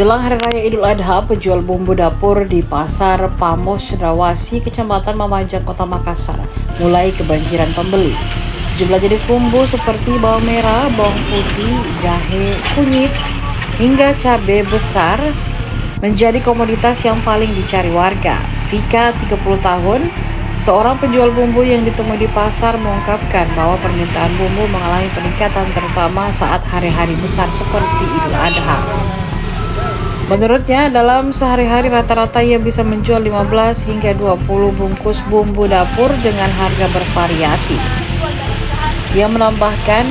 Jelang Hari Raya Idul Adha, penjual bumbu dapur di Pasar Pamos, Cendrawasih, Kecamatan Mamajang, Kota Makassar, mulai kebanjiran pembeli. Sejumlah jenis bumbu seperti bawang merah, bawang putih, jahe, kunyit, hingga cabai besar menjadi komoditas yang paling dicari warga. Vika, 30 tahun, seorang penjual bumbu yang ditemui di pasar, mengungkapkan bahwa permintaan bumbu mengalami peningkatan terutama saat hari-hari besar seperti Idul Adha. Menurutnya, dalam sehari-hari rata-rata ia bisa menjual 15 hingga 20 bungkus bumbu dapur dengan harga bervariasi. Ia menambahkan,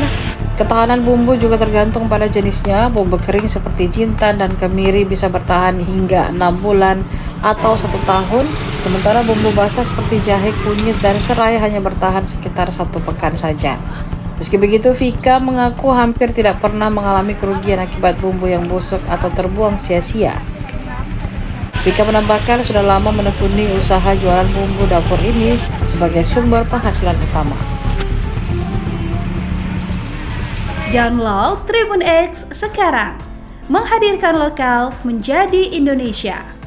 ketahanan bumbu juga tergantung pada jenisnya. Bumbu kering seperti jintan dan kemiri bisa bertahan hingga 6 bulan atau 1 tahun, sementara bumbu basah seperti jahe, kunyit, dan serai hanya bertahan sekitar 1 pekan saja. Meski begitu, Vika mengaku hampir tidak pernah mengalami kerugian akibat bumbu yang busuk atau terbuang sia-sia. Vika menambahkan sudah lama menekuni usaha jualan bumbu dapur ini sebagai sumber penghasilan utama. Download Tribun X sekarang, menghadirkan lokal menjadi Indonesia.